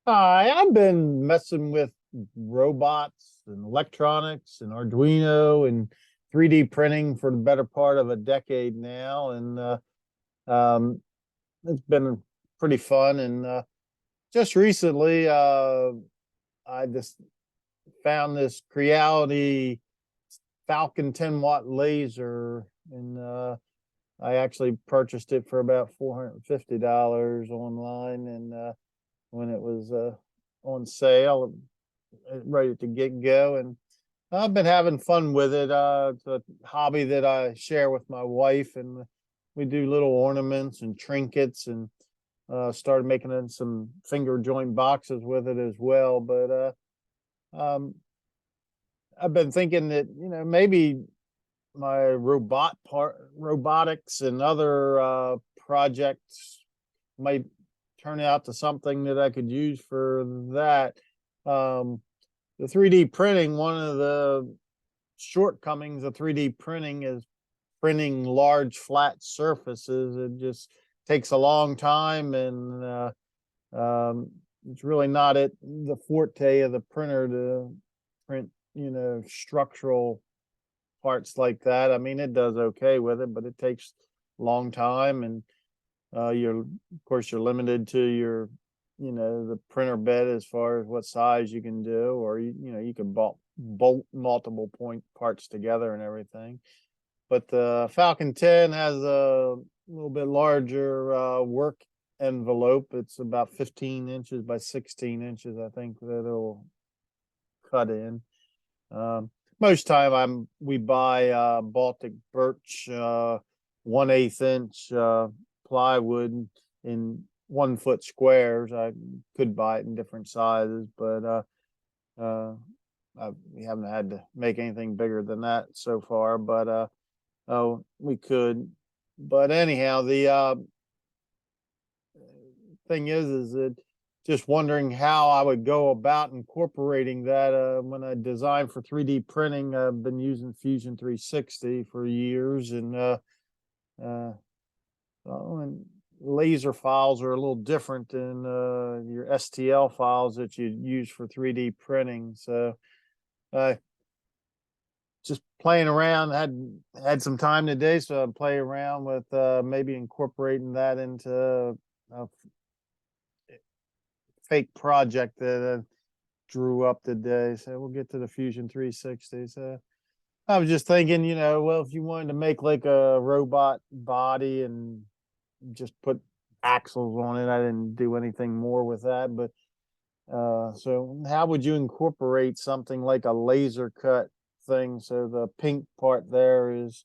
Hi, I've been messing with robots and electronics and Arduino and 3D printing for the better part of a decade now, and um, it's been pretty fun. And just recently, I just found this Creality Falcon 10-watt laser, and I actually purchased it for about $450 online, and when it was on sale, ready to get going. I've been having fun with it. It's a hobby that I share with my wife, and we do little ornaments and trinkets, and started making some finger joint boxes with it as well. But I've been thinking that maybe my robotics and other projects might turn out to something that I could use for that. Um, the 3D printing, one of the shortcomings of 3D printing is printing large flat surfaces. It just takes a long time, and it's really not at the forte of the printer to print, structural parts like that. I mean, it does okay with it, but it takes a long time, and of course, you're limited to the printer bed as far as what size you can do, or you can bolt multiple point parts together and everything. But the Falcon 10 has a little bit larger work envelope. It's about 15 inches by 16 inches, I think, that it'll cut in. Most time we buy Baltic birch 1/8 inch plywood in 1 foot squares. I could buy it in different sizes, but uh, we haven't had to make anything bigger than that so far. But oh, we could. But anyhow, the thing is that just wondering how I would go about incorporating that when I design for 3D printing. I've been using Fusion 360 for years, and uh, and laser files are a little different than your STL files that you use for 3D printing. So uh, just playing around, had some time today, so I play around with maybe incorporating that into a fake project that I drew up today. So we'll get to the Fusion 360. So I was just thinking, well, if you wanted to make like a robot body and just put axles on it, I didn't do anything more with that. But so how would you incorporate something like a laser cut thing? So the pink part there is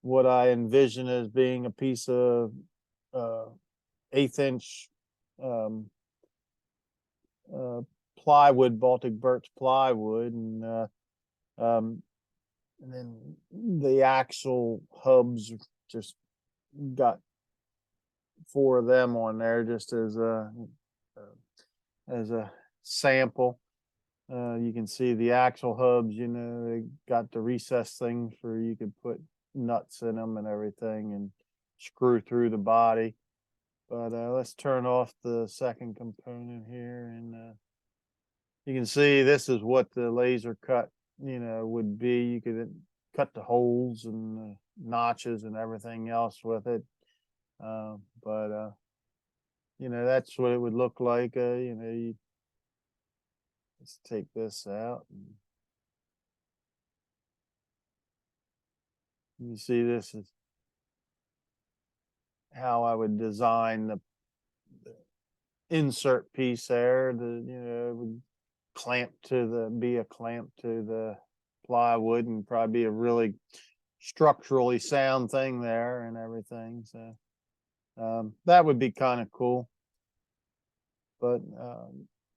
what I envision as being a piece of uh, 1/8 inch um, uh, plywood, Baltic birch plywood, um, and then the axle hubs just got four of them on there just as a sample. You can see the axle hubs. They got the recess things for you could put nuts in them and everything, and screw through the body. But let's turn off the second component here, and you can see this is what the laser cut, would be. You could cut the holes and notches and everything else with it. But that's what it would look like. Let's take this out. And you see this is how I would design the insert piece there. Would be a clamp to the plywood, and probably be a really structurally sound thing there and everything. So that would be kind of cool. But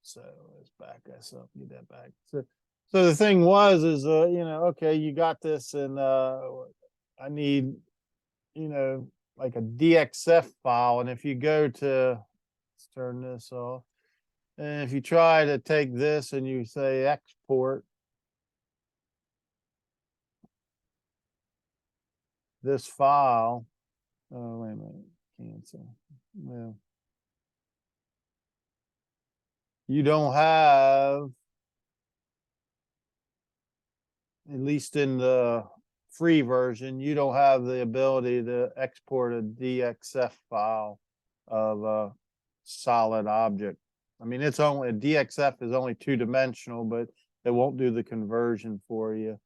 so let's back us up, get that back. So the thing is okay, you got this, and I need, like a DXF file. And if you go to, let's turn this off. And if you try to take this and you say export this file, oh, wait a minute, cancel. Well, you don't have, at least in the free version, you don't have the ability to export a DXF file of a solid object. I mean, it's only a DXF is only 2-dimensional, but it won't do the conversion for you.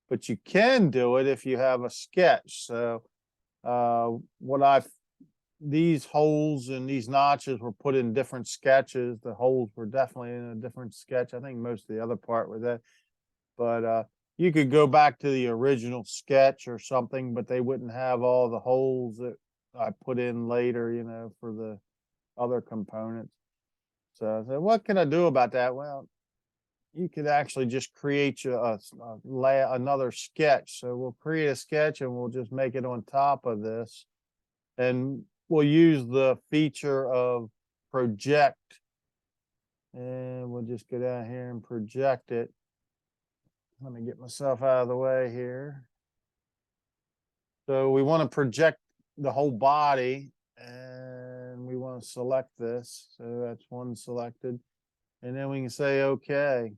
But you can do it if you have a sketch. So these holes and these notches were put in different sketches. The holes were definitely in a different sketch. I think most of the other part was that, but you could go back to the original sketch or something, but they wouldn't have all the holes that I put in later, for the other components. So I said, what can I do about that? Well, you could actually just create another sketch. So we'll create a sketch and we'll just make it on top of this. And we'll use the feature of project. And we'll just go down here and project it. Let me get myself out of the way here. So we want to project the whole body, and we want to select this. So that's one selected. And then we can say, okay.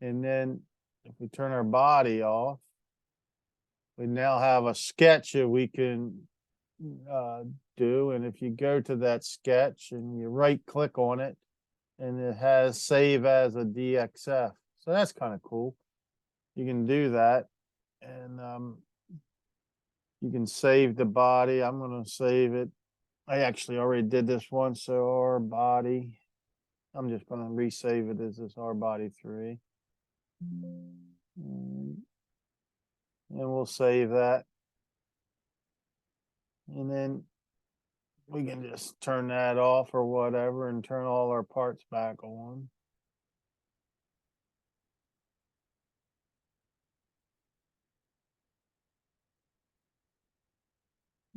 And then if we turn our body off, we now have a sketch that we can do. And if you go to that sketch and you right click on it, and it has save as a DXF. So that's kind of cool. You can do that. And you can save the body. I'm going to save it. I actually already did this once. So our body, I'm just going to resave it as this our body 3. And we'll save that. And then we can just turn that off or whatever and turn all our parts back on.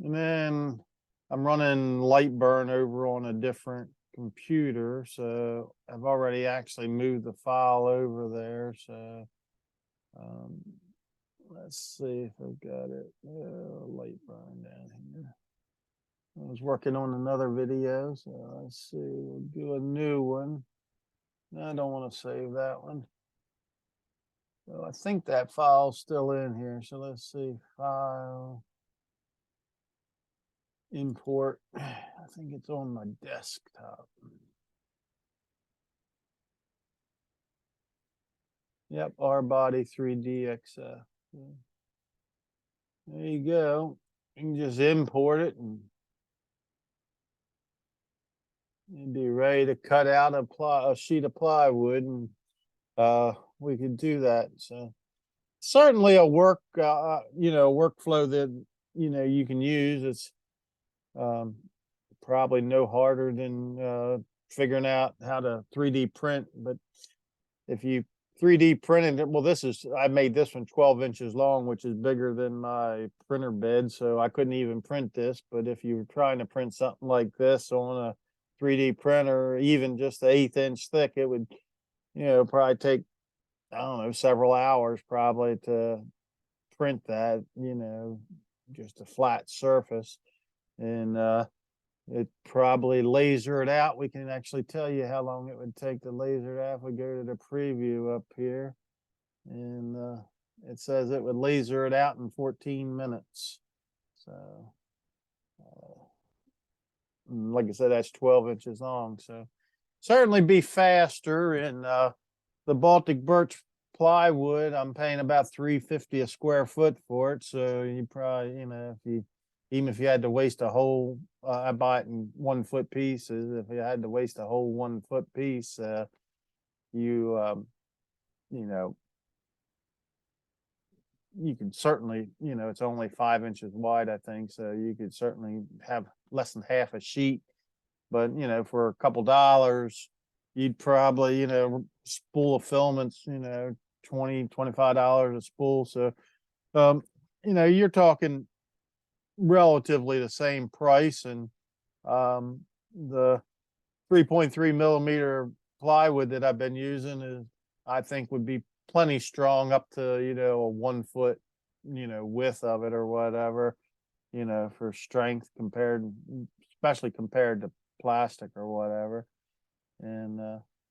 And then I'm running Lightburn over on a different computer. So I've already actually moved the file over there. So let's see if I've got it. Lightburn down here. I was working on another video. So let's see, we'll do a new one. I don't want to save that one. So I think that file's still in here. So let's see, file. Import. I think it's on my desktop. Yep, our body 3DXF. There you go. You can just import it and you'd be ready to cut out a sheet of plywood, and we could do that. So certainly a workflow that you can use. It's probably no harder than figuring out how to 3D print. But if you 3D printed it, well, I made this one 12 inches long, which is bigger than my printer bed, so I couldn't even print this. But if you were trying to print something like this on a 3D printer, even just an 1/8 inch thick, it would, probably take, I don't know, several hours probably to print that, just a flat surface. And it probably laser it out. We can actually tell you how long it would take to laser it out if we go to the preview up here. And it says it would laser it out in 14 minutes. So like I said, that's 12 inches long. So certainly be faster. And the Baltic birch plywood, I'm paying about $3.50 a square foot for it. So you probably, even if you had to waste a whole, I buy it in 1 foot pieces. If you had to waste a whole 1 foot piece, you could certainly, it's only 5 inches wide, I think. So you could certainly have less than half a sheet. But, for a couple dollars, you'd probably, spool of filaments, $20, $25 a spool. So, you're talking relatively the same price. And the 3.3 millimeter plywood that I've been using I think would be plenty strong up to, a 1 foot, width of it or whatever, for strength especially compared to plastic or whatever. And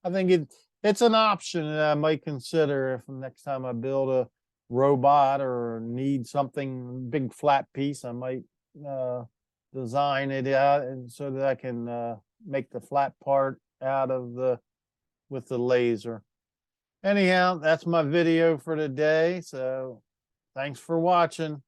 I think it's an option that I might consider if next time I build a robot or need something big flat piece, I might design it out and so that I can make the flat part out of the with the laser. Anyhow, that's my video for today. So thanks for watching.